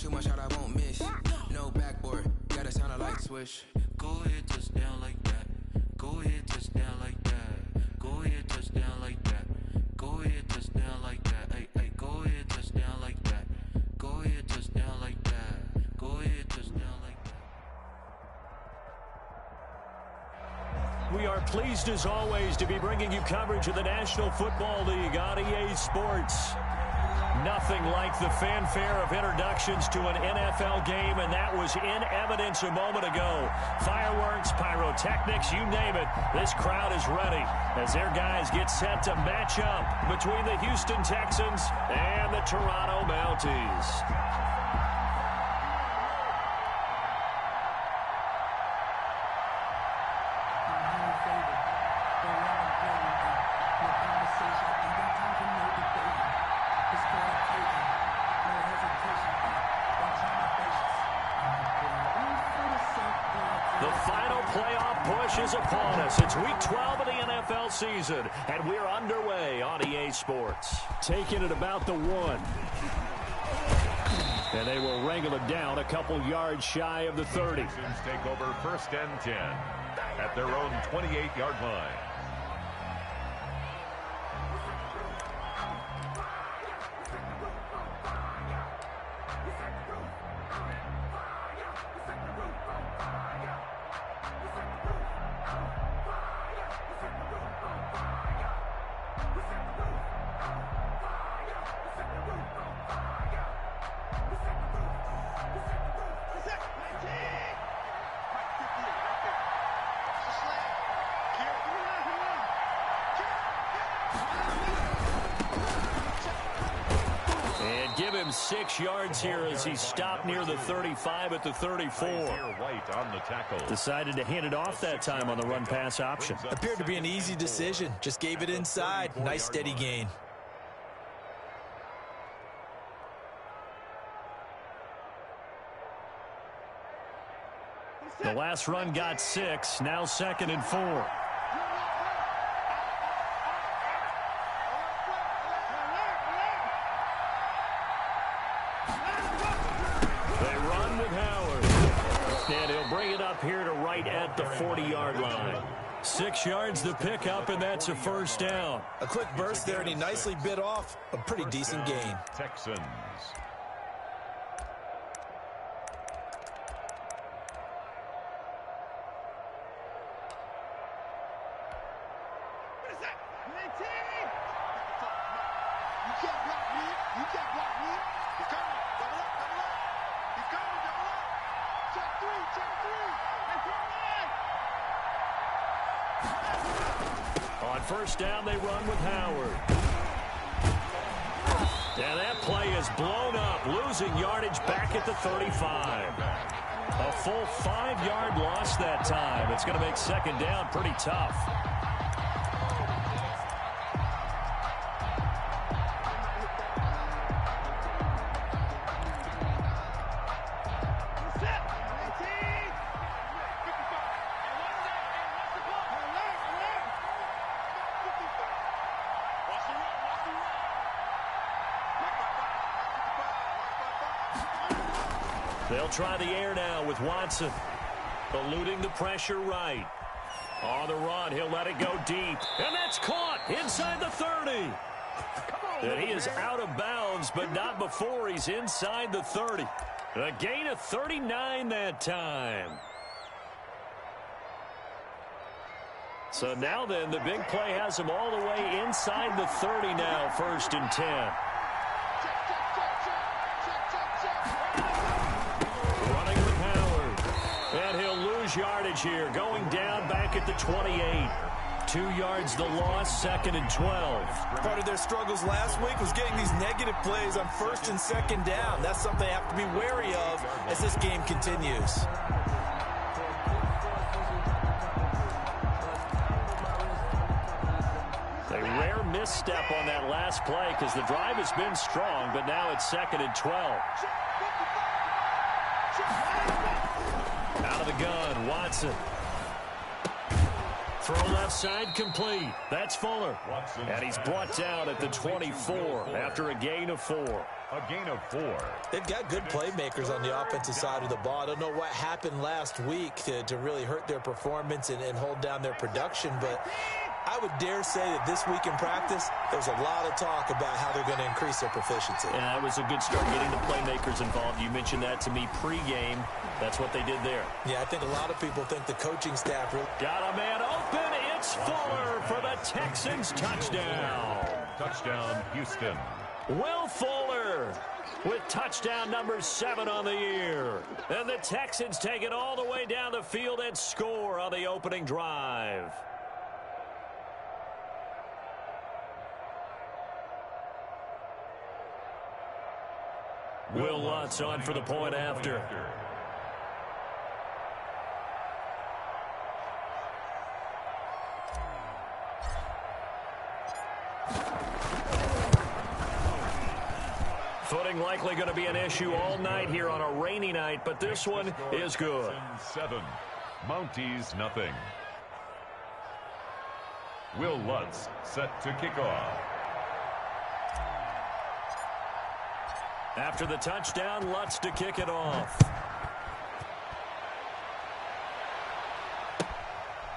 too much out, I won't miss. No backboard, gotta sound a light switch. Go ahead, touchdown like that. Go ahead, touchdown like that. Go ahead, touchdown like that. Go ahead, touchdown like that. Hey, hey, go ahead, touchdown like that. Go ahead, touchdown like that. Go ahead, touchdown like that. We are pleased as always to be bringing you coverage of the National Football League on EA Sports. Nothing like the fanfare of introductions to an NFL game, and that was in evidence a moment ago. Fireworks, pyrotechnics, you name it. This crowd is ready as their guys get set to match up between the Houston Texans and the Toronto Mounties. Is upon us. It's week 12 of the NFL season, and we're underway on EA Sports. Taking it about the 1. And they will wrangle it down a couple yards shy of the 30. Texans take over 1st and 10 at their own 28-yard line. Give him 6 yards here as he stopped near the 35 at the 34. White on the tackle. Decided to hand it off that time on the run-pass option. Appeared to be an easy decision. Just gave it inside. Nice steady gain. The last run got 6. Now 2nd and 4. And he'll bring it up here to right at the 40-yard line. 6 yards the pickup, and that's a 1st down. A quick burst there, and he nicely bit off a pretty decent gain. Texans. What is that? 19! You can't block me. You can't block me. He's coming. Double up, double up. He's coming, double up. Check 3, check 3. On 1st down, they run with Howard. And that play is blown up, losing yardage back at the 35. A full 5-yard loss that time. It's going to make 2nd down pretty tough. They'll try the air now with Watson. Eluding the pressure right. On the run, he'll let it go deep. And that's caught inside the 30. And he is out of bounds, but not before he's inside the 30. A gain of 39 that time. So now then, the big play has him all the way inside the 30 now, 1st and 10. Yardage here, going down back at the 28. 2 yards the loss, 2nd and 12. Part of their struggles last week was getting these negative plays on 1st and 2nd down. That's something they have to be wary of as this game continues. A rare misstep on that last play because the drive has been strong, but now it's 2nd and 12. Out of the gun, Watson. Throw left side complete. That's Fuller. And he's brought down at the 24 after a gain of 4. A gain of 4. They've got good playmakers on the offensive side of the ball. I don't know what happened last week to really hurt their performance and hold down their production, but I would dare say that this week in practice, there's a lot of talk about how they're going to increase their proficiency. Yeah, that was a good start getting the playmakers involved. You mentioned that to me pregame. That's what they did there. Yeah, I think a lot of people think the coaching staff really got a man open. It's Fuller for the Texans touchdown. Touchdown, Houston. Will Fuller with touchdown number 7 on the year. And the Texans take it all the way down the field and score on the opening drive. Will Lutz on for the point after. Footing likely going to be an issue all night here on a rainy night, but this one is good. 7. Mounties nothing. Will Lutz set to kick off. After the touchdown, Lutz to kick it off.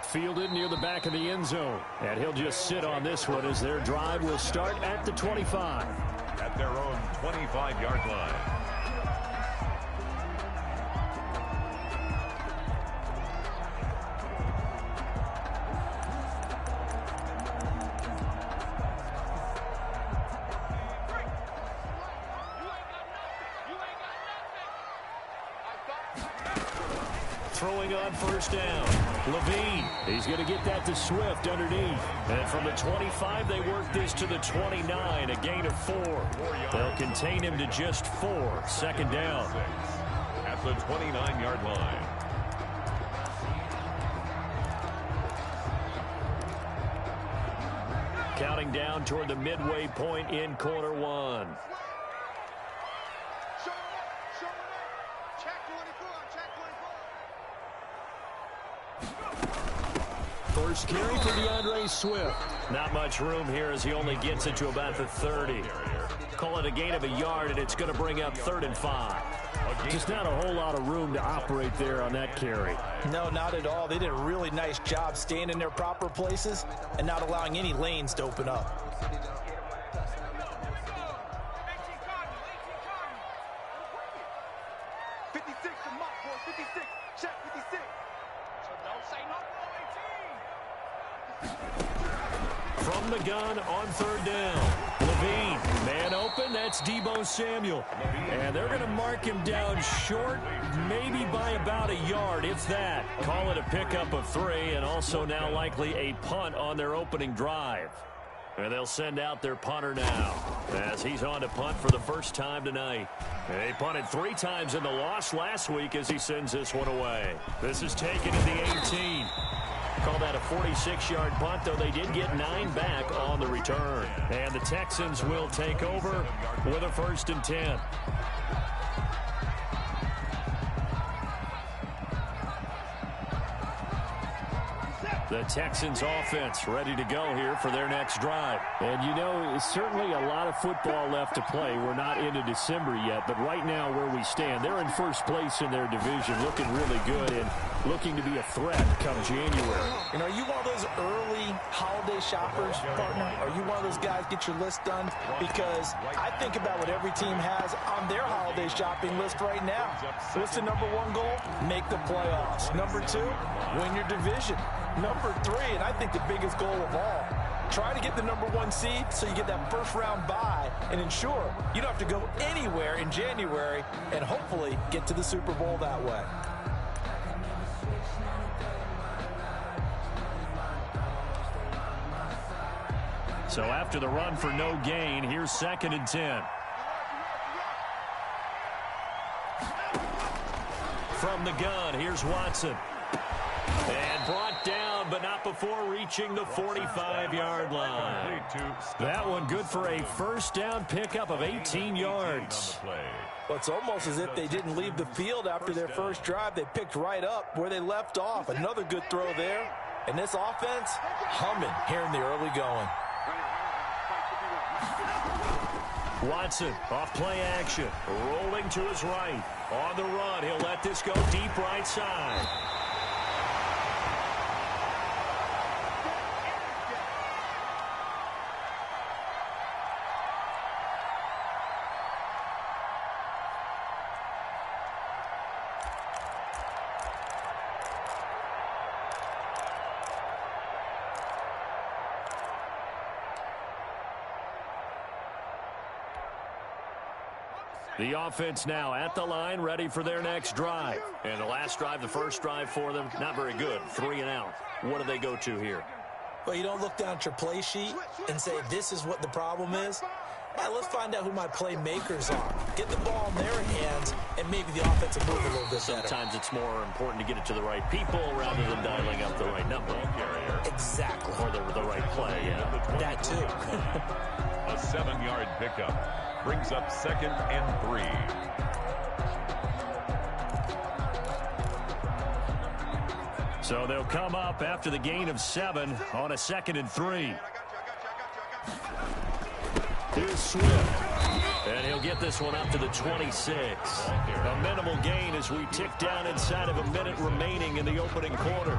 Fielded near the back of the end zone. And he'll just sit on this one as their drive will start at the 25. At their own 25-yard line. Throwing on first down. Levine. He's going to get that to Swift underneath. And from the 25, they work this to the 29, a gain of 4. They'll contain him to just 4. Second down. At the 29-yard line. Counting down toward the midway point in quarter 1. First carry for DeAndre Swift. Not much room here as he only gets it to about the 30. Call it a gain of a yard, and it's going to bring up 3rd and 5. Just not a whole lot of room to operate there on that carry. No, not at all. They did a really nice job staying in their proper places and not allowing any lanes to open up. From the gun on 3rd down. Levine, man open, that's Deebo Samuel. And they're going to mark him down short, maybe by about a yard, if that. Call it a pickup of 3, and also now likely a punt on their opening drive. And they'll send out their punter now, as he's on to punt for the first time tonight. They punted 3 times in the loss last week as he sends this one away. This is taken at the 18. Call that a 46-yard punt, though they did get 9 back on the return. And the Texans will take over with a 1st and 10. The Texans offense ready to go here for their next drive. And you know, certainly a lot of football left to play. We're not into December yet, but right now where we stand, they're in first place in their division, looking really good and looking to be a threat come January. And are you one of those early holiday shoppers, partner? Are you one of those guys get your list done? Because I think about what every team has on their holiday shopping list right now. What's the number 1 goal? Make the playoffs. Number 2, win your division. Number 3, and I think the biggest goal of all, try to get the number 1 seed so you get that first-round bye and ensure you don't have to go anywhere in January and hopefully get to the Super Bowl that way. So after the run for no gain, here's 2nd and 10. From the gun, here's Watson. And brought down, but not before reaching the 45-yard line. That one good for a first down pickup of 18 yards. Well, it's almost as if they didn't leave the field after their first drive. They picked right up where they left off. Another good throw there. And this offense, humming here in the early going. Watson off play action. Rolling to his right. On the run. He'll let this go deep right side. The offense now at the line, ready for their next drive. And the last drive, the first drive for them, not very good. 3 and out. What do they go to here? Well, you don't look down at your play sheet and say, this is what the problem is. Let's find out who my playmakers are. Get the ball in their hands, and maybe the offense will move a little bit better. Sometimes it's more important to get it to the right people rather than dialing up the right number. Exactly. Or the right play, yeah. That too. A 7-yard pickup. Brings up 2nd and 3. So they'll come up after the gain of 7 on a 2nd and 3. Here's Swift. And he'll get this one up to the 26. A minimal gain as we tick down inside of a minute remaining in the opening quarter.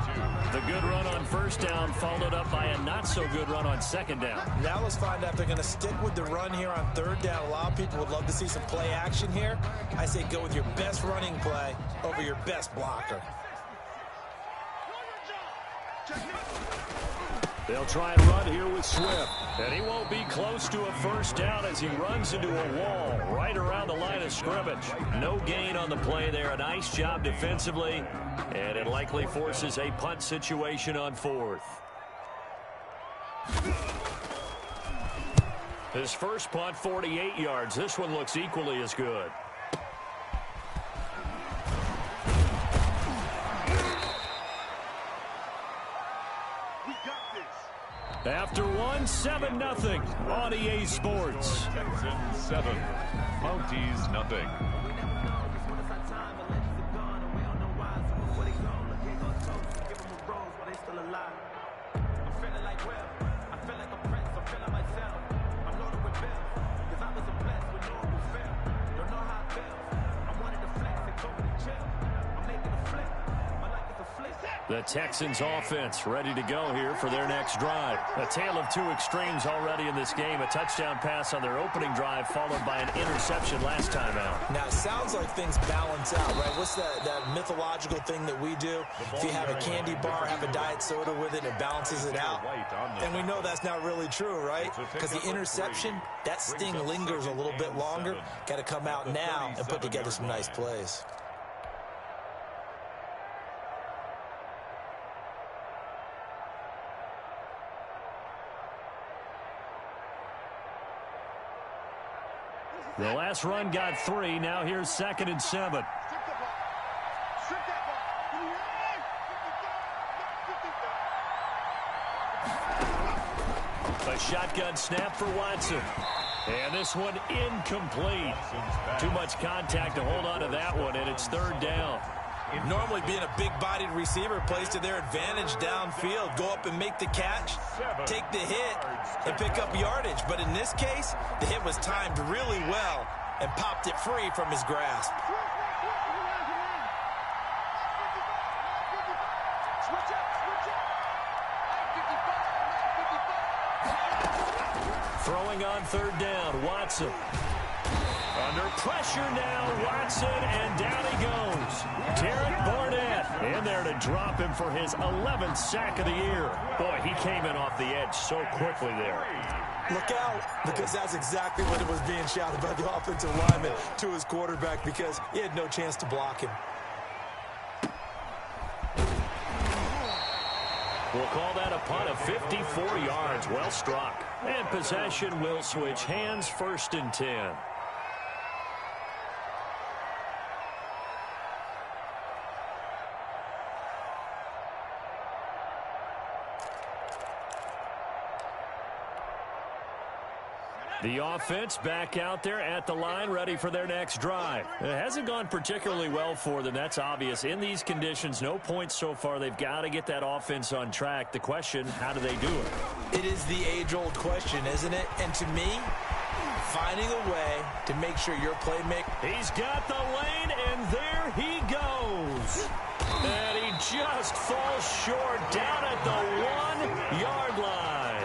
The good run on first down followed up by a not-so-good run on second down. Now let's find out if they're going to stick with the run here on third down. A lot of people would love to see some play action here. I say go with your best running play over your best blocker. They'll try and run here with Swift. And he won't be close to a first down as he runs into a wall right around the line of scrimmage. No gain on the play there. A nice job defensively. And it likely forces a punt situation on 4th. His first punt, 48 yards. This one looks equally as good. After 7-0 on EA Sports. Texans 7, Mounties nothing. The Texans offense ready to go here for their next drive. A tale of two extremes already in this game. A touchdown pass on their opening drive followed by an interception last time out. Now, it sounds like things balance out, right? What's that mythological thing that we do? If you have a candy bar, have a diet soda with it, it balances it out. And we know that's not really true, right? Because the interception, that sting lingers a little bit longer. Got to come out now and put together some nice plays. The last run got 3. Now here's 2nd and 7. A shotgun snap for Watson. And this one incomplete. Too much contact to hold on to that one, and it's 3rd down. Normally being a big-bodied receiver plays to their advantage downfield. Go up and make the catch, take the hit, and pick up yardage. But in this case, the hit was timed really well and popped it free from his grasp. Throwing on 3rd down, Watson. Under pressure now, Watson, and down he goes. Derek Barnett in there to drop him for his 11th sack of the year. Boy, he came in off the edge so quickly there. Look out, because that's exactly what it was being shouted by the offensive lineman to his quarterback, because he had no chance to block him. We'll call that a punt of 54 yards. Well struck. And possession will switch hands, 1st and 10. The offense back out there at the line, ready for their next drive. It hasn't gone particularly well for them. That's obvious. In these conditions, no points so far. They've got to get that offense on track. The question, how do they do it? It is the age-old question, isn't it? And to me, finding a way to make sure your playmaker. He's got the lane, and there he goes. And he just falls short down at the 1-yard line.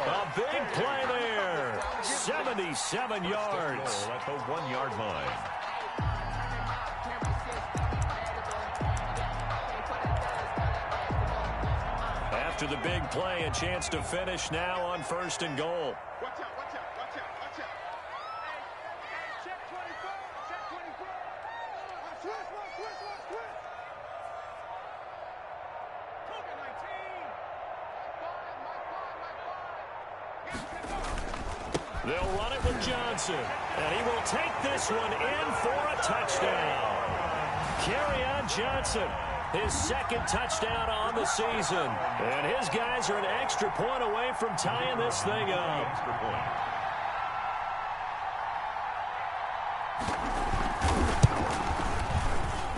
A big play there. 77 yards. At the 1-yard line. After the big play, a chance to finish now on 1st and goal. Watch out, watch out, watch out, watch out. Hey, check 24, check 24. Switch. Cougar 19. They'll run it with Johnson, and he will take this one in for a touchdown. Kerryon Johnson, his 2nd touchdown on the season. And his guys are an extra point away from tying this thing up. Extra point.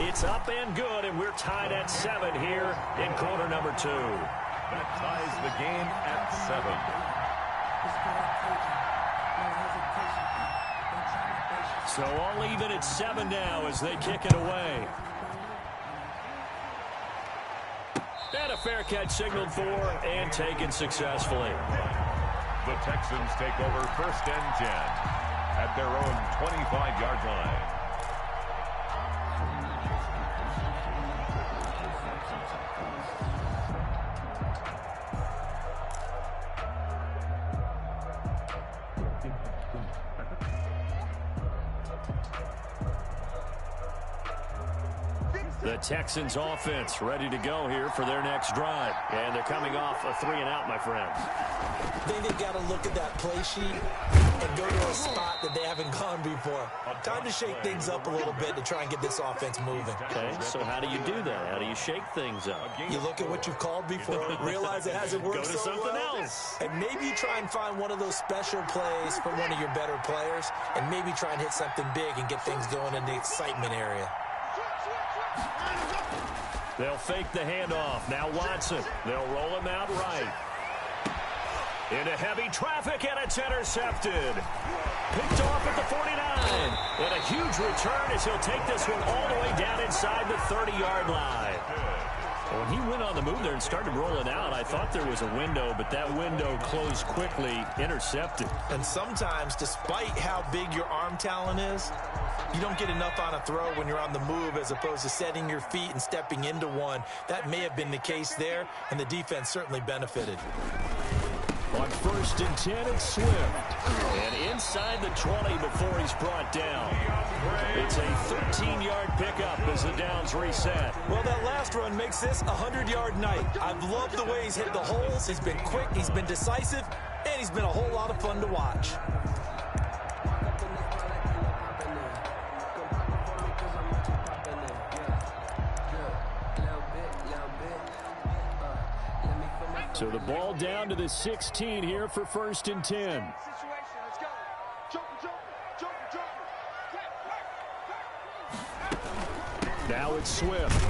It's up and good, and we're tied at 7 here in quarter number 2. That ties the game at 7. So all even at 7 now as they kick it away. And a fair catch signaled for and taken successfully. The Texans take over 1st and 10 at their own 25-yard line. The Texans offense ready to go here for their next drive. And they're coming off a 3-and-out, my friends. I think they've got to look at that play sheet and go to a spot that they haven't gone before. Time to shake things up a little bit to try and get this offense moving. Okay, so how do you do that? How do you shake things up? You look at what you've called before, realize it hasn't worked Go to so something well, else. and maybe try and find one of those special plays for one of your better players, and maybe try and hit something big and get things going in the excitement area. They'll fake the handoff. Now Watson. They'll roll him out right. Into heavy traffic, and it's intercepted. Picked off at the 49. And a huge return as he'll take this one all the way down inside the 30-yard line. When he went on the move there and started rolling out, I thought there was a window, but that window closed quickly, intercepted. And sometimes, despite how big your arm talent is, you don't get enough on a throw when you're on the move as opposed to setting your feet and stepping into one. That may have been the case there, and the defense certainly benefited. On 1st and 10, it's Swift. And inside the 20 before he's brought down. It's a 13-yard pickup as the downs reset. Well, that last run makes this a 100-yard night. I've loved the way he's hit the holes. He's been quick, he's been decisive, and he's been a whole lot of fun to watch. So the ball down to the 16 here for 1st and 10. Now it's Swift.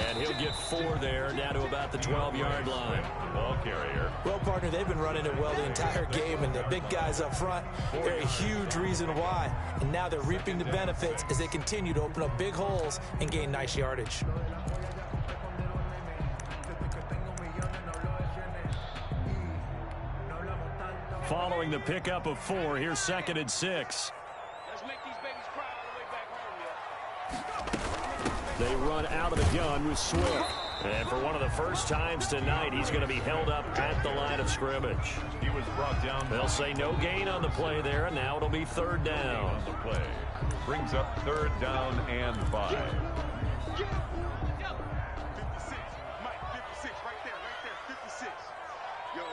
And he'll get 4 there, down to about the 12-yard line. Ball carrier. Well, partner, they've been running it well the entire game, and the big guys up front, they're a huge reason why. And now they're reaping the benefits as they continue to open up big holes and gain nice yardage. Following the pickup of 4, here's 2nd and 6. Let's make these babies cry on the way back home, yeah. They run out of the gun with Swift. And for one of the first times tonight, he's going to be held up at the line of scrimmage. He was brought down. They'll say no gain on the play there, and now it'll be 3rd down. On the play. Brings up 3rd down and 5. 56. Mike, 56. Right there. 56. Yo.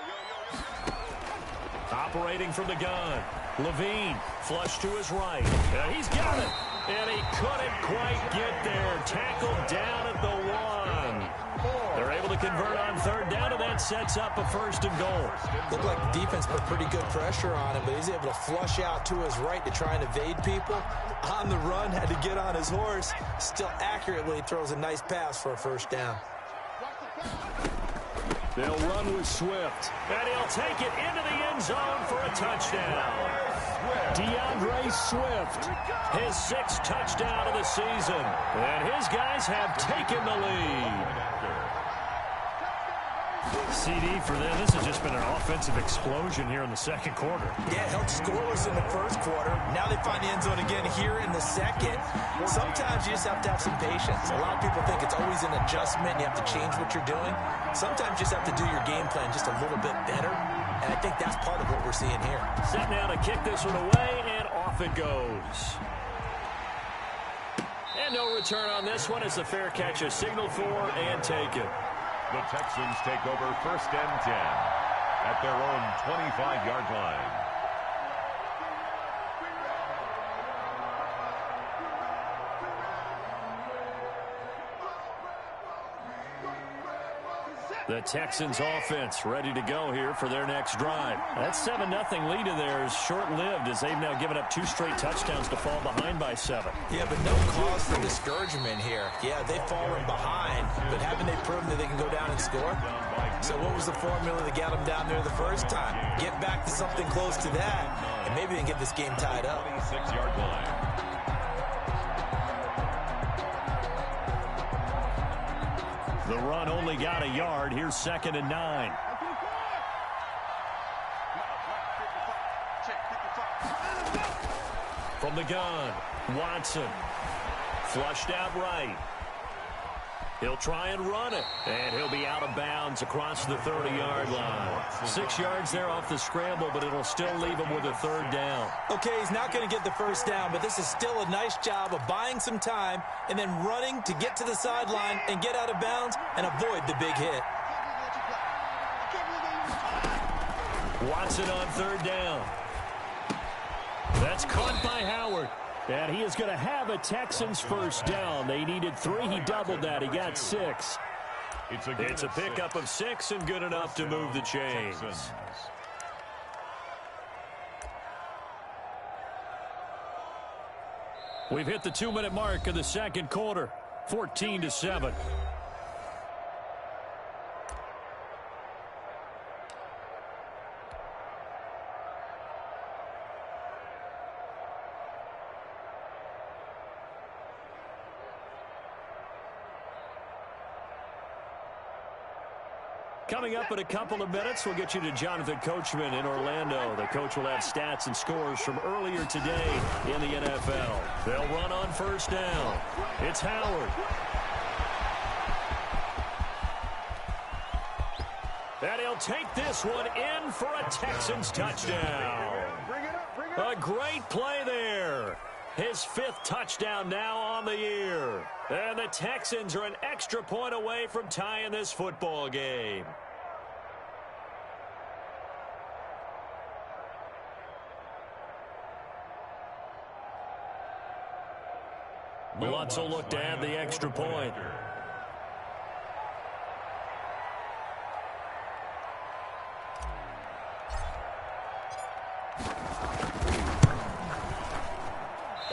Operating from the gun. Levine, flush to his right. And he's got it. And he couldn't quite get there. Tackled down at the 1. They're able to convert on 3rd down, and that sets up a 1st and goal. Looked like the defense put pretty good pressure on him, but he's able to flush out to his right to try and evade people. On the run, had to get on his horse. Still accurately throws a nice pass for a 1st down. They'll run with Swift. And he'll take it into the end zone for a touchdown. DeAndre Swift, his 6th touchdown of the season. And his guys have taken the lead. CD for them. This has just been an offensive explosion here in the second quarter. Yeah, held scoreless in the first quarter. Now they find the end zone again here in the second. Sometimes you just have to have some patience. A lot of people think it's always an adjustment. You have to change what you're doing. Sometimes you just have to do your game plan just a little bit better. And I think that's part of what we're seeing here. Set now to kick this one away, and off it goes. And no return on this one as the fair catch is signaled for and taken. The Texans take over 1st and 10 at their own 25-yard line. The Texans offense ready to go here for their next drive. That 7-0 lead of theirs short-lived as they've now given up 2 straight touchdowns to fall behind by 7. Yeah, but no cause for discouragement here. Yeah, they've fallen behind, but haven't they proven that they can go down and score? So what was the formula that got them down there the first time? Get back to something close to that, and maybe they can get this game tied up. 26-yard line. The run only got a yard. Here's 2nd and 9. From the gun, Watson. Flushed out right. He'll try and run it. And he'll be out of bounds across the 30-yard line. 6 yards there off the scramble, but it'll still leave him with a 3rd down. Okay, he's not going to get the first down, but this is still a nice job of buying some time and then running to get to the sideline and get out of bounds and avoid the big hit. Watson on 3rd down. That's caught by Howard. And he is going to have a Texans first down. They needed 3. He doubled that. He got 6. It's a pickup of 6 and good enough to move the chains. We've hit the 2-minute mark of the second quarter. 14-7. Coming up in a couple of minutes, we'll get you to Jonathan Coachman in Orlando. The coach will have stats and scores from earlier today in the NFL. They'll run on 1st down. It's Howard. And he'll take this one in for a Texans touchdown. A great play there. His 5th touchdown now on the year. And the Texans are an extra point away from tying this football game. Lutz will look to add the extra point.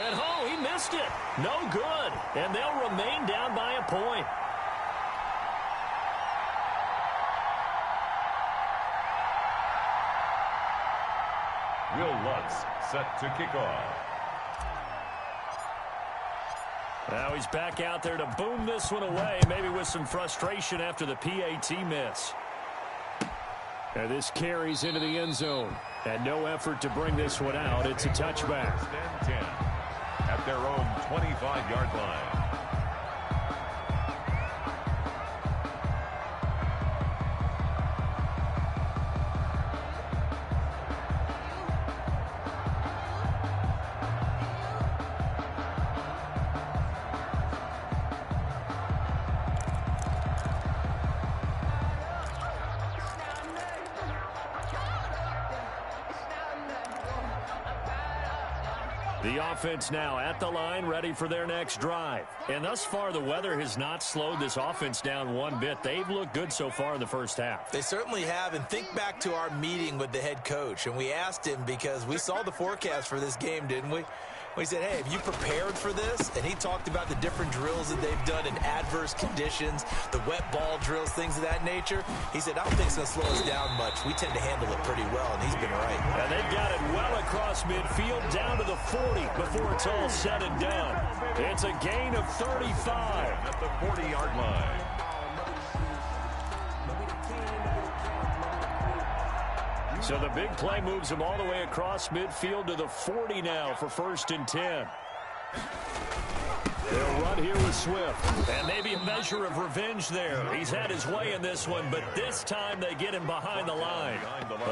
And oh, he missed it. No good. And they'll remain down by a point. Will Lutz set to kick off. Now he's back out there to boom this one away, maybe with some frustration after the PAT miss. And this carries into the end zone. And no effort to bring this one out. It's a touchback. 10 at their own 25-yard line. The offense now at the line, ready for their next drive. And thus far, the weather has not slowed this offense down one bit. They've looked good so far in the first half. They certainly have. And think back to our meeting with the head coach. And we asked him because we saw the forecast for this game, didn't we? He said, hey, have you prepared for this? And he talked about the different drills that they've done in adverse conditions, the wet ball drills, things of that nature. He said, I don't think it's going to slow us down much. We tend to handle it pretty well, and he's been right. And they've got it well across midfield down to the 40 before it's all said and done. It's a gain of 35. At the 40-yard line. So the big play moves him all the way across midfield to the 40 now for 1st and 10. They'll run here with Swift. And maybe a measure of revenge there. He's had his way in this one, but this time they get him behind the line.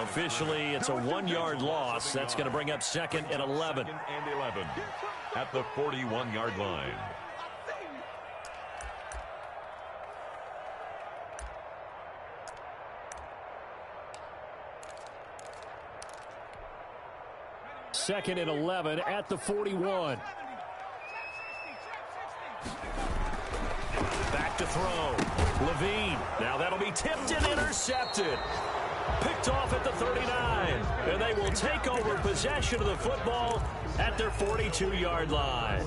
Officially, it's a 1-yard loss. That's going to bring up 2nd and 11. 2nd and 11 at the 41-yard line. Second and 11 at the 41. Back to throw. Levine. Now that'll be tipped and intercepted. Picked off at the 39. And they will take over possession of the football at their 42-yard line.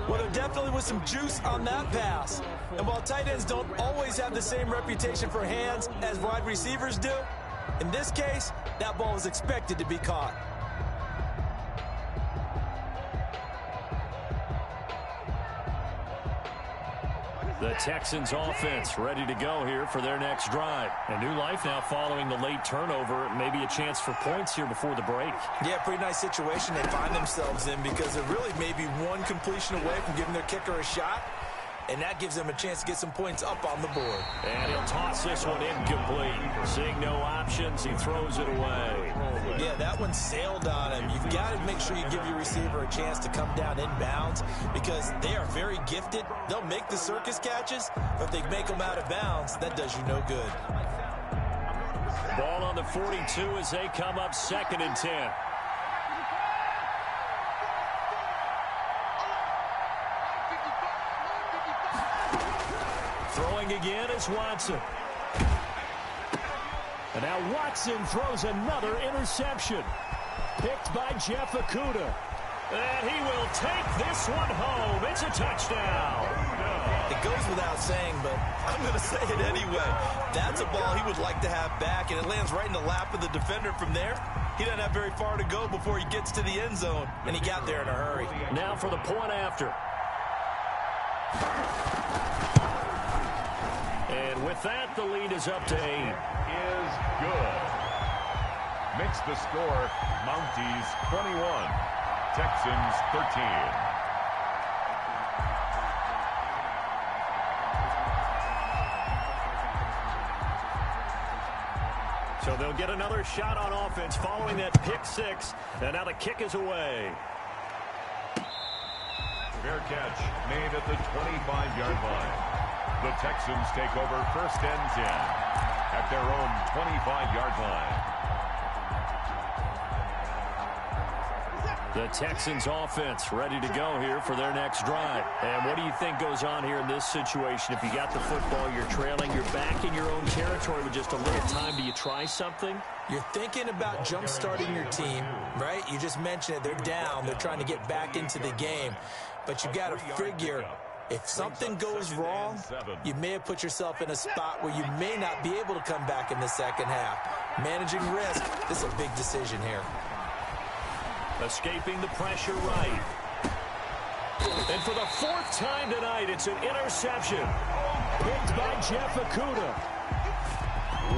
Well, there definitely was some juice on that pass. And while tight ends don't always have the same reputation for hands as wide receivers do, in this case, that ball was expected to be caught. The Texans offense ready to go here for their next drive. A new life now following the late turnover. Maybe a chance for points here before the break. Yeah, pretty nice situation they find themselves in because they're really maybe one completion away from giving their kicker a shot. And that gives them a chance to get some points up on the board. And he'll toss this one incomplete. Seeing no options, he throws it away. Yeah, that one sailed on him. You've got to make sure you give your receiver a chance to come down inbounds because they are very gifted. They'll make the circus catches, but if they make them out of bounds, that does you no good. Ball on the 42 as they come up 2nd and 10. Throwing again is Watson. And now Watson throws another interception. Picked by Jeff Okudah. And he will take this one home. It's a touchdown. It goes without saying, but I'm going to say it anyway. That's a ball he would like to have back, and it lands right in the lap of the defender from there. He doesn't have very far to go before he gets to the end zone, and he got there in a hurry. Now for the point after. And with that, the lead is up to 8. Is good. Makes the score Mounties 21, Texans 13. So they'll get another shot on offense following that pick 6. And now the kick is away. Fair catch made at the 25-yard line. The Texans take over 1st and 10 at their own 25-yard line. The Texans offense ready to go here for their next drive. And what do you think goes on here in this situation? If you got the football, you're trailing, you're back in your own territory with just a little time. Do you try something? You're thinking about jump-starting your team, right? You just mentioned it. They're down. They're trying to get back into the game. But you got to figure, if something goes wrong, you may have put yourself in a spot where you may not be able to come back in the second half. Managing risk, this is a big decision here. Escaping the pressure right. And for the 4th time tonight, it's an interception. Picked by Jeff Okudah.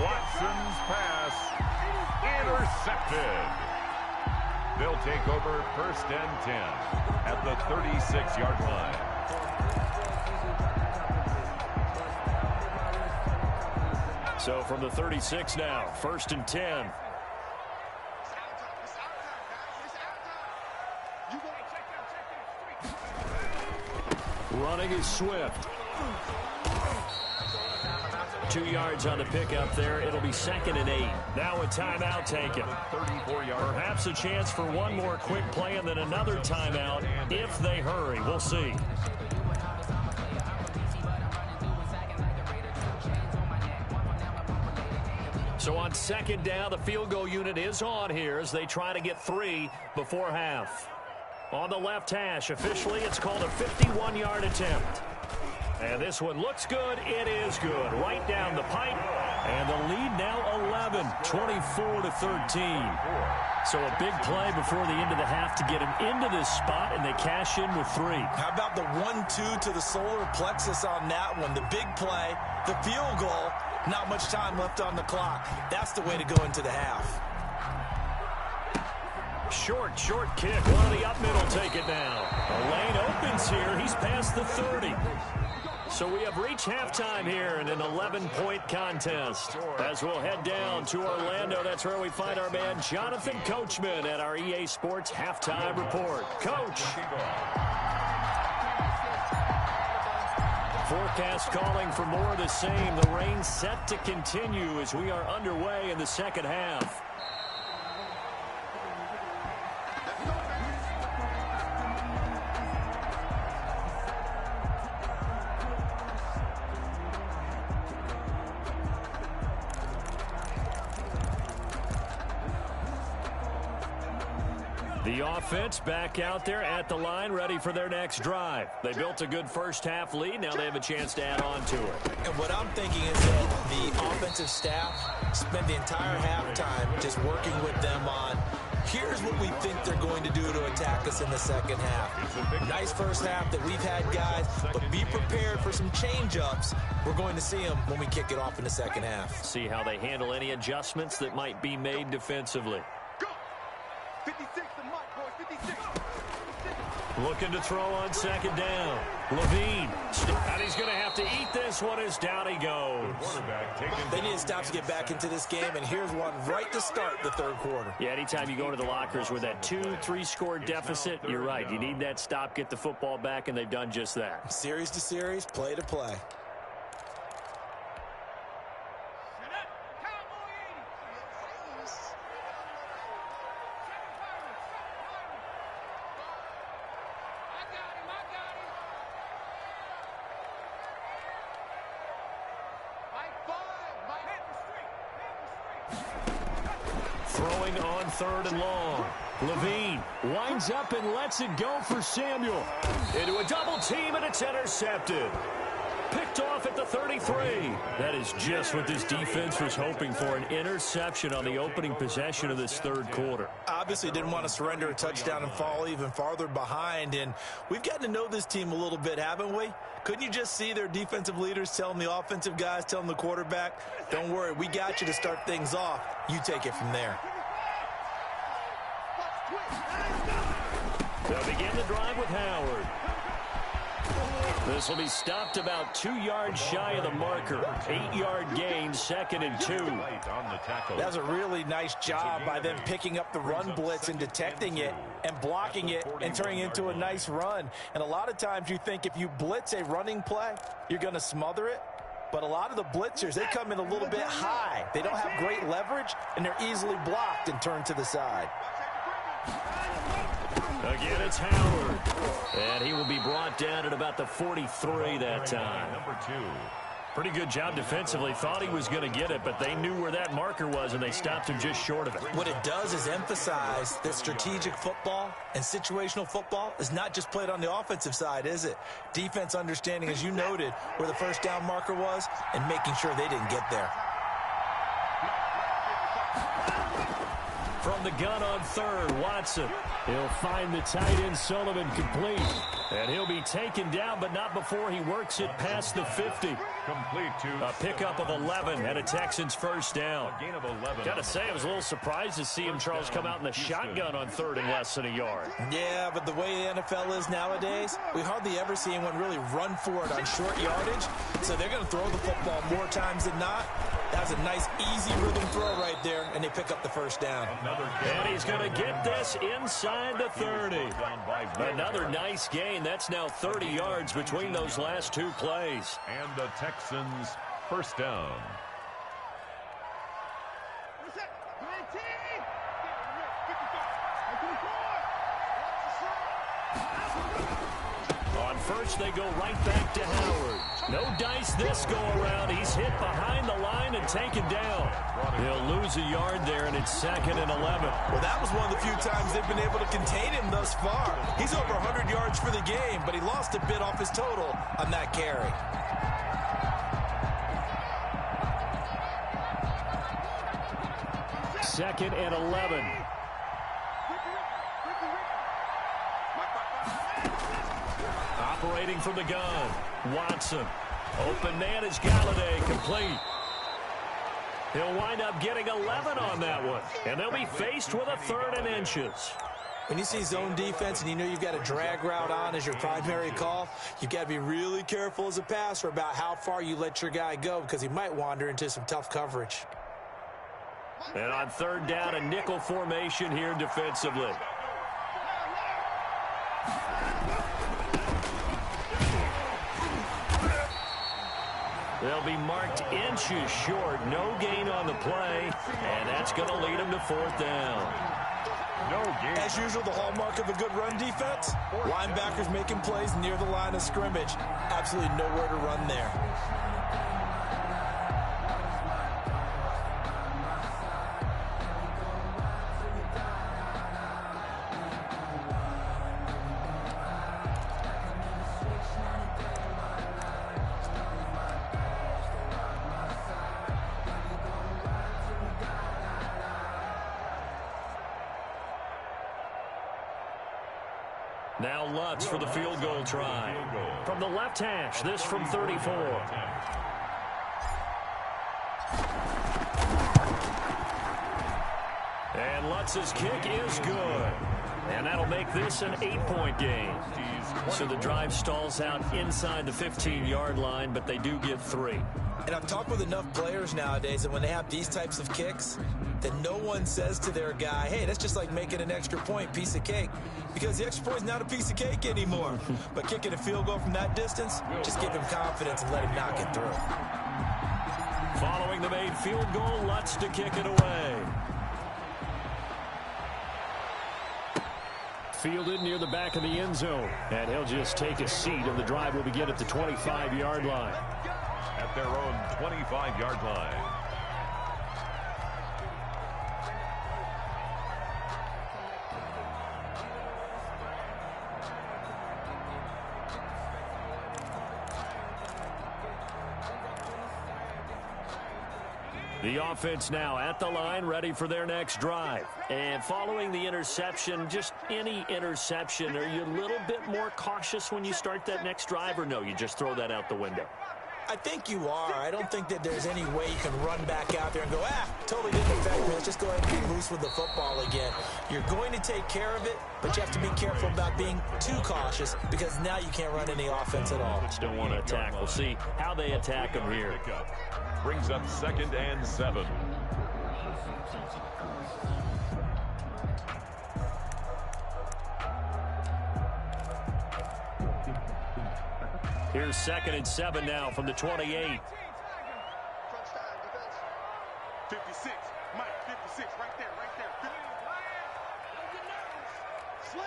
Watson's pass intercepted. They'll take over 1st and 10 at the 36-yard line. So from the 36 now, 1st and 10. Running is Swift. 2 yards on the pickup there. It'll be 2nd and 8. Now a timeout taken. 34-yard. Perhaps a chance for one more quick play and then another timeout if they hurry. We'll see. So on 2nd down, the field goal unit is on here as they try to get 3 before half. on the left hash. Officially, it's called a 51-yard attempt. And this one looks good. It is good. Right down the pipe. And the lead now 11, 24-13. So a big play before the end of the half to get him into this spot, and they cash in with 3. How about the 1-2 to the solar plexus on that one? The big play, the field goal, not much time left on the clock. That's the way to go into the half. Short kick. One of the up middle take it now. The lane opens here. He's past the 30. So we have reached halftime here in an 11-point contest. As we'll head down to Orlando, that's where we find our man Jonathan Coachman at our EA Sports Halftime Report. Coach. Forecast calling for more of the same. The rain set to continue as we are underway in the second half. The offense back out there at the line, ready for their next drive. They built a good first-half lead. Now they have a chance to add on to it. And what I'm thinking is that the offensive staff spent the entire halftime just working with them on, here's what we think they're going to do to attack us in the second half. Nice first half that we've had, guys, but be prepared for some change-ups. We're going to see them when we kick it off in the second half. See how they handle any adjustments that might be made defensively. 56 to Mike, boys. 56. Looking to throw on second down. Levine. And he's going to have to eat this one as down he goes. They need to stop to get back into this game, and here's one right to start the third quarter. Yeah, anytime you go to the lockers with that 2-3 score deficit, you're right. You need that stop, get the football back, and they've done just that. Series to series, play to play. Throwing on third and long. Levine winds up and lets it go for Samuel. Into a double team, and it's intercepted. Picked off at the 33. That is just what this defense was hoping for, an interception on the opening possession of this third quarter. Obviously didn't want to surrender a touchdown and fall even farther behind, and we've gotten to know this team a little bit, haven't we? Couldn't you just see their defensive leaders telling the offensive guys, telling the quarterback, don't worry, we got you to start things off. You take it from there. They'll begin the drive with Howard. This will be stopped about 2 yards shy of the marker. 8-yard gain, 2nd and 2. That's a really nice job by them picking up the run blitz and detecting it and blocking it and turning it into a nice run. And a lot of times you think if you blitz a running play, you're going to smother it. But a lot of the blitzers, they come in a little bit high. They don't have great leverage, and they're easily blocked and turned to the side. Again, it's Howard. And he will be brought down at about the 43 that time. Number 2. Pretty good job defensively. Thought he was going to get it, but they knew where that marker was, and they stopped him just short of it. What it does is emphasize that strategic football and situational football is not just played on the offensive side, is it? Defense understanding, as you noted, where the first down marker was and making sure they didn't get there. From the gun on third, Watson. He'll find the tight end, Sullivan, complete. And he'll be taken down, but not before he works it past the 50. Complete to A pickup of 11 and a Texans first down. gain of 11. Got to say, I was a little surprised to see him, Charles, come out in the shotgun on third and less than a yard. Yeah, but the way the NFL is nowadays, we hardly ever see anyone really run for it on short yardage. So they're going to throw the football more times than not. That was a nice, easy rhythm throw right there, and they pick up the first down. And he's going to get this inside the 30. Another nice gain. That's now 30 yards between those last two plays. And the Texans first down. On first, they go right back to Howard. No dice this go-around. He's hit behind the line and taken down. He'll lose a yard there, and it's 2nd and 11. Well, that was one of the few times they've been able to contain him thus far. He's over 100 yards for the game, but he lost a bit off his total on that carry. Second and 11. Operating from the gun, Watson. Open man is Galladay, complete. He'll wind up getting 11 on that one, and they'll be faced with a 3rd and inches. When you see zone defense and you know you've got a drag route on as your primary call, you've got to be really careful as a passer about how far you let your guy go because he might wander into some tough coverage. And on 3rd down, a nickel formation here defensively. They'll be marked inches short. No gain on the play, and that's going to lead them to 4th down. No gain. As usual, the hallmark of a good run defense, linebackers making plays near the line of scrimmage. Absolutely nowhere to run there. Now Lutz for the field goal try. From the left hash, this from 34. And Lutz's kick is good. And that'll make this an 8-point game. So the drive stalls out inside the 15-yard line, but they do get 3. And I've talked with enough players nowadays that when they have these types of kicks, that no one says to their guy, hey, that's just like making an extra point, piece of cake. Because the extra point is not a piece of cake anymore. But kicking a field goal from that distance, just give him confidence and let him knock it through. Following the made field goal, Lutz to kick it away. Fielded near the back of the end zone. And he'll just take a seat, and the drive will begin at the 25-yard line. At their own 25-yard line. The offense now at the line, ready for their next drive. And following the interception, just any interception, are you a little bit more cautious when you start that next drive, or no, you just throw that out the window? I think you are. I don't think that there's any way you can run back out there and go, totally didn't affect me. Let's just go ahead and be loose with the football again. You're going to take care of it, but you have to be careful about being too cautious because now you can't run any offense at all. Still want to attack. We'll see how they attack them here. Brings up 2nd and 7. Here's 2nd and 7 now from the 28. 56, Mike, 56, right there. Slam.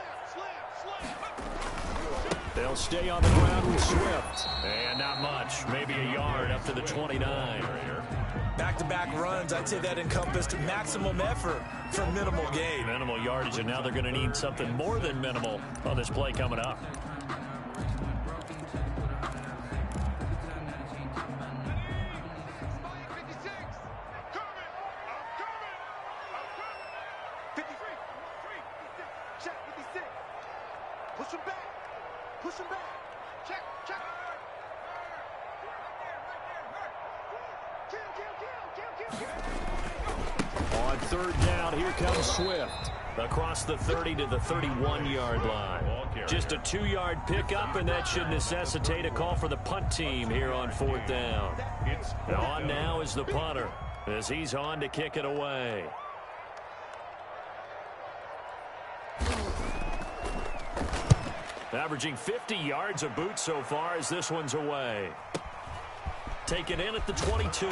They'll stay on the ground with Swift. And not much, maybe a yard up to the 29. Back-to-back runs, I'd say that encompassed maximum effort for minimal gain. Minimal yardage, and now they're going to need something more than minimal on this play coming up. Push him back. Check. Kill. On 3rd down, here comes Swift. Across the 30 to the 31-yard line. Just a 2-yard pickup, and that should necessitate a call for the punt team here on 4th down. On now is the punter, as he's on to kick it away. Averaging 50 yards a boot so far as this one's away. Taken in at the 22.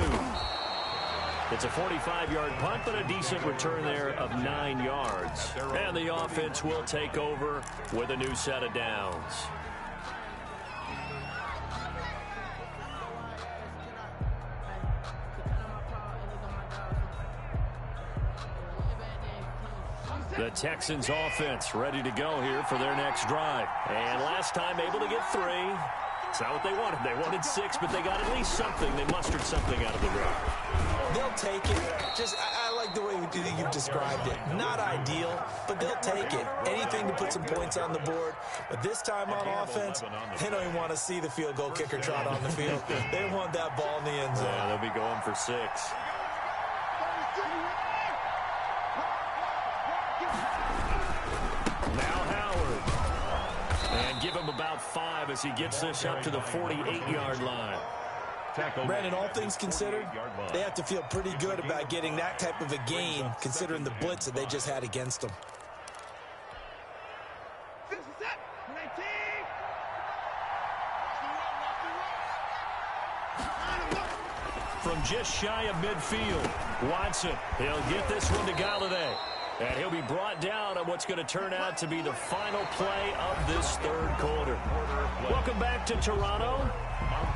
It's a 45-yard punt, but a decent return there of 9 yards. And the offense will take over with a new set of downs. The Texans offense ready to go here for their next drive. And last time able to get 3. It's not what they wanted. They wanted 6, but they got at least something. They mustered something out of the drive. They'll take it. I like the way you've described it. Not ideal, but they'll take it. Anything to put some points on the board. But this time on offense, they don't even want to see the field goal kicker trot on the field. They want that ball in the end zone. Yeah, they'll be going for 6. Now Howard. And give him about 5 as he gets this up to the 48-yard line. Brandon, all things considered, they have to feel pretty good about getting that type of a gain, considering the blitz that they just had against them. From just shy of midfield, Watson, he'll get this one to Galladay. And he'll be brought down on what's going to turn out to be the final play of this third quarter. Welcome back to Toronto.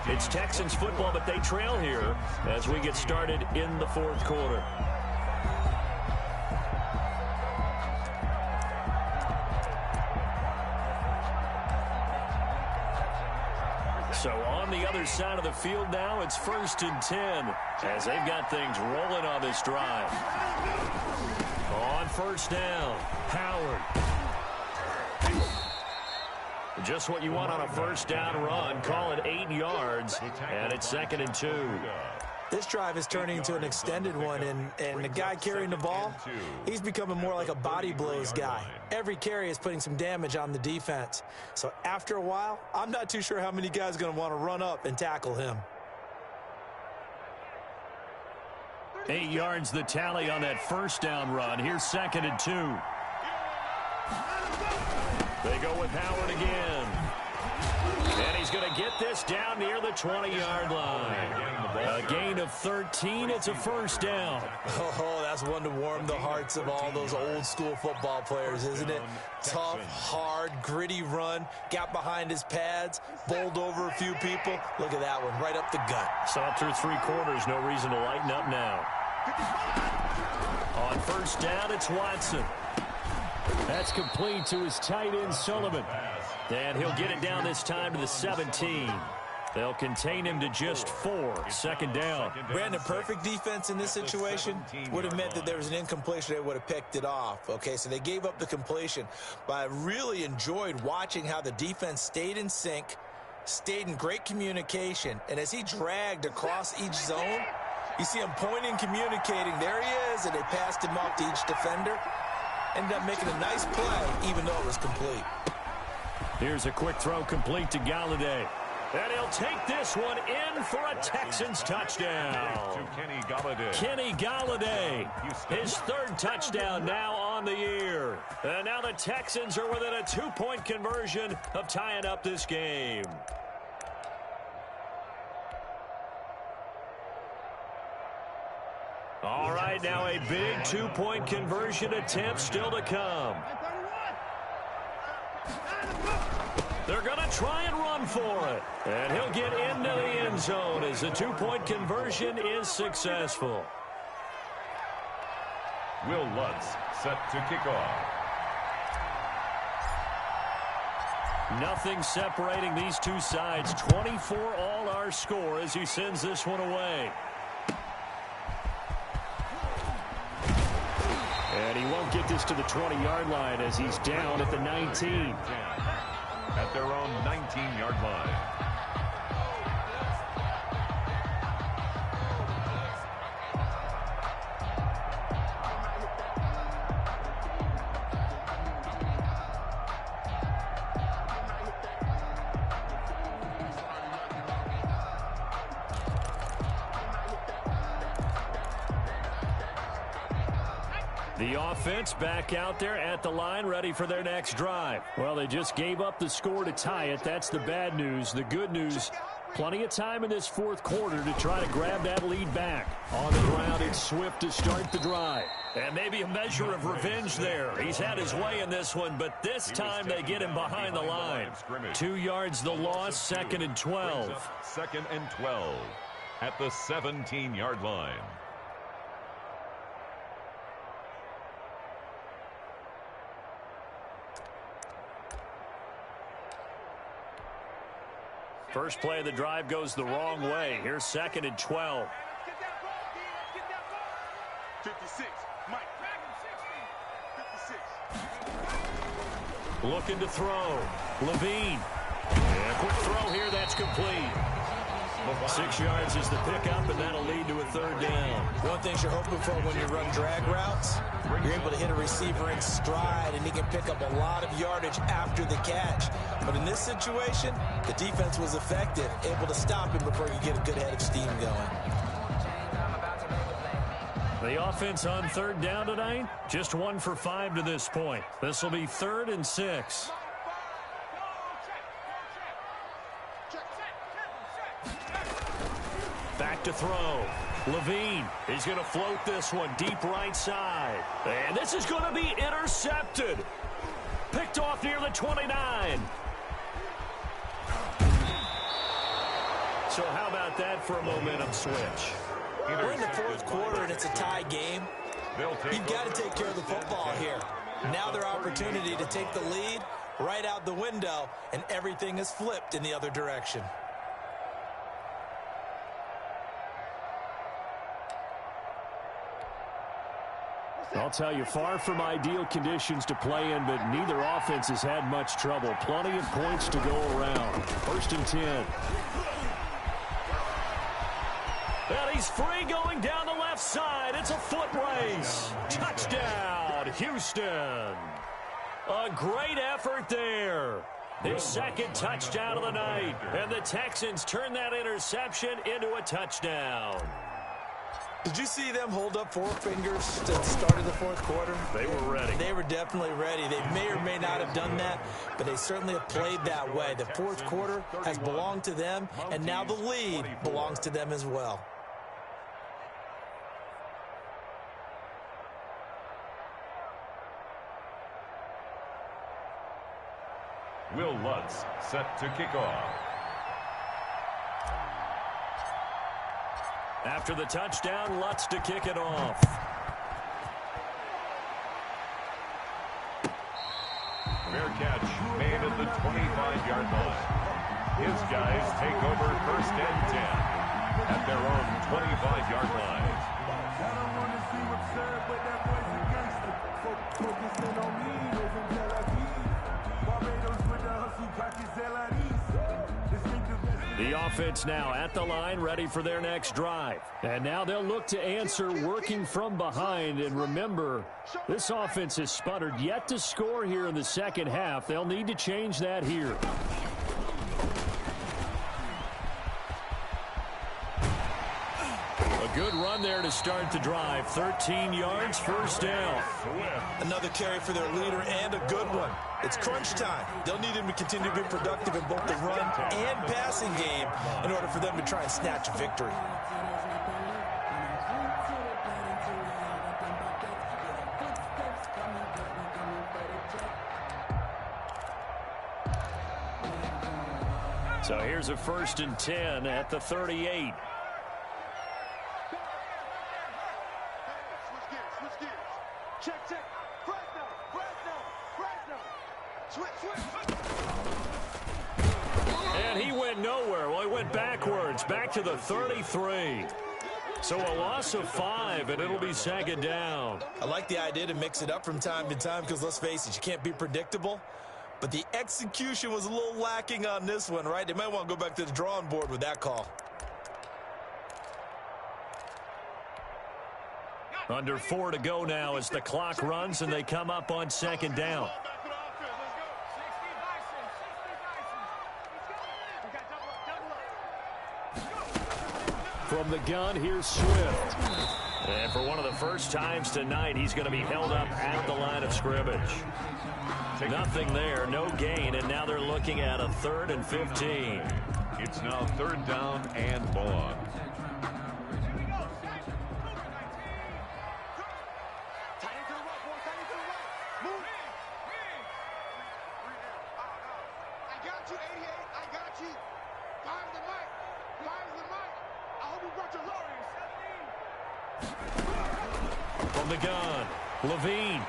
It's Texans football, but they trail here as we get started in the fourth quarter. So on the other side of the field now, it's 1st and 10 as they've got things rolling on this drive. On first down, Howard. Just what you want on a first down run. Call it 8 yards, and it's 2nd and 2. This drive is turning into an extended one, and the guy carrying the ball, he's becoming more like a body blows guy. Every carry is putting some damage on the defense. So after a while, I'm not too sure how many guys are going to want to run up and tackle him. 8 yards the tally on that first down run. Here's 2nd and 2. They go with Howard again. And he's going to get this down near the 20-yard line. A gain of 13. It's a first down. Oh, that's one to warm the hearts of all those old-school football players, isn't it? Tough, hard, gritty run. Got behind his pads, bowled over a few people. Look at that one, right up the gut. Saw through 3 quarters. No reason to lighten up now. On first down, it's Watson. That's complete to his tight end, Sullivan. And he'll get it down this time to the 17. They'll contain him to just 4. 2nd down. Brandon, perfect defense in this situation would have meant that there was an incompletion. They would have picked it off. Okay, so they gave up the completion. But I really enjoyed watching how the defense stayed in sync, stayed in great communication. And as he dragged across each zone, you see him pointing, communicating. There he is, and they passed him off to each defender. Ended up making a nice play, even though it was complete. Here's a quick throw complete to Galladay. And he'll take this one in for a Texans touchdown. Kenny Galladay, his 3rd touchdown now on the year. And now the Texans are within a 2-point conversion of tying up this game. All right, now a big 2-point conversion attempt still to come. They're going to try and run for it. And he'll get into the end zone as the 2-point conversion is successful. Will Lutz set to kick off. Nothing separating these two sides. 24 all our score as he sends this one away. And he won't get this to the 20-yard line as he's down at the 19. At their own 19-yard line. The offense back out there at the line, ready for their next drive. Well, they just gave up the score to tie it. That's the bad news. The good news, plenty of time in this fourth quarter to try to grab that lead back. On the ground, it's Swift to start the drive. And maybe a measure of revenge there. He's had his way in this one, but this time they get him behind the line. 2 yards the loss, 2nd and 12. 2nd and 12 at the 17-yard line. First play of the drive goes the wrong way. Here's 2nd and 12. 56. Mike. 56. Looking to throw. Levine. And a quick throw here. That's complete. 6 yards is the pickup, and that'll lead to a 3rd down. One thing you're hoping for when you run drag routes, you're able to hit a receiver in stride, and he can pick up a lot of yardage after the catch. But in this situation, the defense was effective, able to stop him before he could get a good head of steam going. The offense on 3rd down tonight, just 1 for 5 to this point. This will be 3rd and 6. Back to throw. Levine. He's going to float this one deep right side. And this is going to be intercepted. Picked off near the 29. So how about that for a momentum switch? We're in the 4th quarter, and it's a tie game. You've got to take care of the football here. Now their opportunity to take the lead right out the window, and everything is flipped in the other direction. I'll tell you, far from ideal conditions to play in, but neither offense has had much trouble. Plenty of points to go around. 1st and 10. And he's free going down the left side. It's a foot race. Touchdown, Houston. A great effort there. His 2nd touchdown of the night. And the Texans turn that interception into a touchdown. Did you see them hold up 4 fingers at the start of the 4th quarter? They were ready. They were definitely ready. They may or may not have done that, but they certainly have played that way. The 4th quarter has belonged to them, and now the lead belongs to them as well. Will Lutz set to kick off. After the touchdown, Lutz to kick it off. Fair catch made at the 25-yard line. His guys take over 1st and 10 at their own 25-yard line. I don't want to see what's served, but that boy's a gangster. Focusing on me, live in Tel Aviv. Barbados with the hustle, pockets The offense now at the line, ready for their next drive. And now they'll look to answer working from behind. And remember, this offense has sputtered yet to score here in the 2nd half. They'll need to change that here. A good run there to start the drive. 13 yards, 1st down. Another carry for their leader and a good one. It's crunch time. They'll need him to continue to be productive in both the run and passing game in order for them to try and snatch a victory. So here's a 1st and 10 at the 38. Check. Fresno. Switch. And he went nowhere. Well, he went backwards, back to the 33. So a loss of 5, and it'll be 2nd down. I like the idea to mix it up from time to time because, let's face it, you can't be predictable. But the execution was a little lacking on this one, right? They might want to go back to the drawing board with that call. Under 4 to go now as the clock runs and they come up on 2nd down. From the gun, here's Swift. And for one of the first times tonight, he's going to be held up at the line of scrimmage. Nothing there, no gain, and now they're looking at a 3rd and 15. It's now 3rd down and long. From the gun, Levine.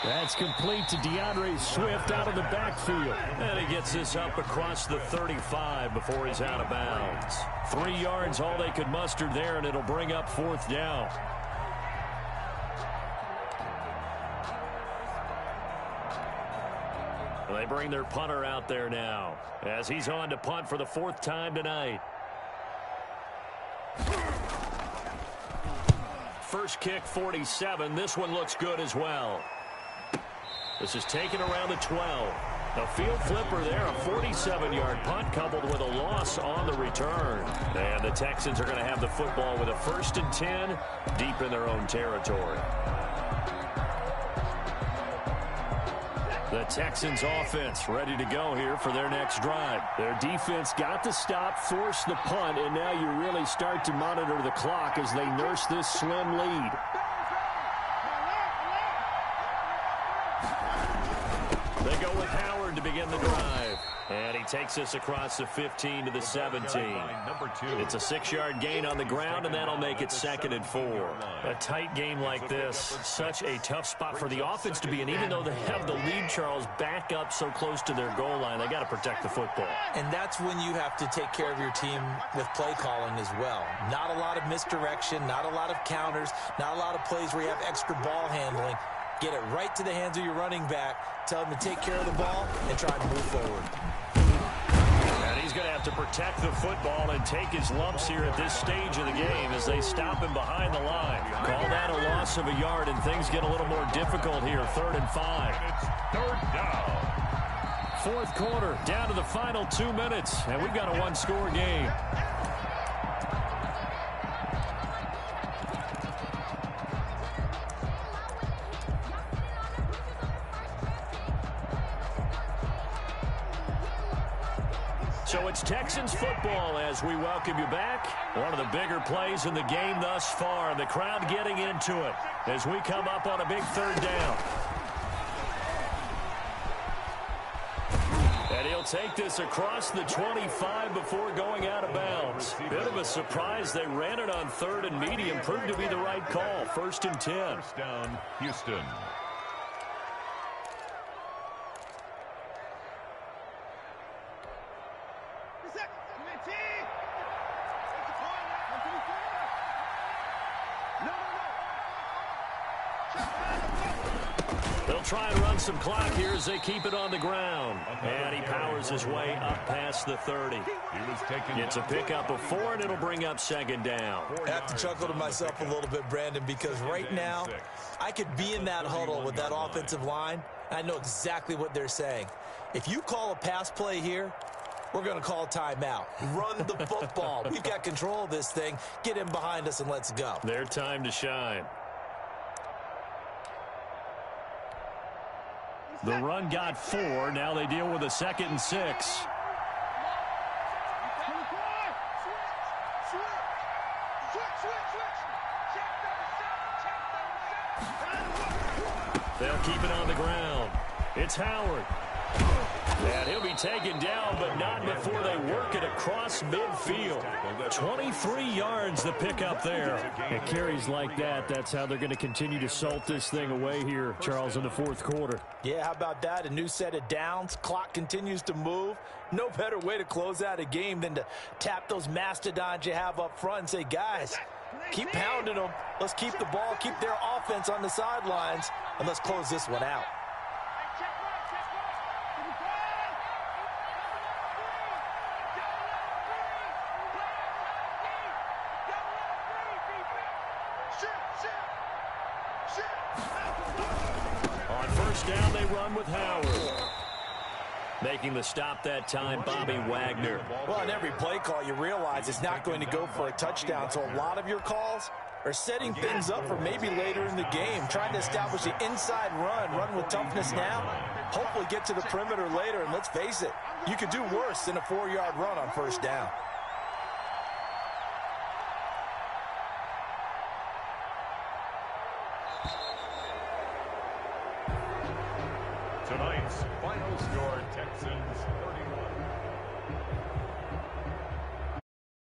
That's complete to DeAndre Swift out of the backfield. And he gets this up across the 35 before he's out of bounds. 3 yards, all they could muster there, and it'll bring up 4th down. They bring their punter out there now as he's on to punt for the 4th time tonight. First kick, 47. This one looks good as well. This is taken around the 12. A field flipper there, a 47-yard punt coupled with a loss on the return. And the Texans are going to have the football with a 1st and 10 deep in their own territory. The Texans offense ready to go here for their next drive. Their defense got the stop, forced the punt, and now you really start to monitor the clock as they nurse this slim lead. They go with Howard to begin the drive. And he takes us across the 15 to the 17. It's a 6-yard gain on the ground, and that'll make it 2nd and 4. A tight game like this, such a tough spot for the offense to be in. Even though they have the lead, Charles, back up so close to their goal line, they got to protect the football. And that's when you have to take care of your team with play calling as well. Not a lot of misdirection, not a lot of counters, not a lot of plays where you have extra ball handling. Get it right to the hands of your running back. Tell him to take care of the ball and try to move forward. And he's going to have to protect the football and take his lumps here at this stage of the game as they stop him behind the line. Call that a loss of a yard, and things get a little more difficult here. 3rd and 5. It's 3rd down. 4th quarter, down to the final 2 minutes, and we've got a 1-score game. So it's Texans football as we welcome you back. One of the bigger plays in the game thus far. The crowd getting into it as we come up on a big 3rd down. And he'll take this across the 25 before going out of bounds. Bit of a surprise. They ran it on 3rd and medium. Proved to be the right call. 1st and 10. 1st down, Houston. They'll try and run some clock here as they keep it on the ground. And he powers his way up past the 30. It's a pickup of 4, and it'll bring up 2nd down. I have to chuckle to myself a little bit, Brandon, because right now I could be in that huddle with that offensive line. I know exactly what they're saying. If you call a pass play here, we're going to call timeout. Run the football. We've got control of this thing. Get in behind us and let's go. Their time to shine. The run got 4. Now they deal with a 2nd and 6. They'll keep it on the ground. It's Howard. And he'll be taken down, but not before they work it across midfield. 23 yards the pickup there. It carries like that. That's how they're going to continue to salt this thing away here, Charles, in the 4th quarter. Yeah, how about that? A new set of downs. Clock continues to move. No better way to close out a game than to tap those mastodons you have up front and say, guys, keep pounding them. Let's keep the ball, keep their offense on the sidelines, and let's close this one out. On 1st down, they run with Howard. Making the stop that time, Bobby Wagner. Well, on every play call, you realize it's not going to go for a touchdown, so a lot of your calls are setting things up for maybe later in the game, trying to establish the inside run with toughness now, hopefully get to the perimeter later, and let's face it, you could do worse than a 4-yard run on 1st down. Tonight's final score, Texans 31.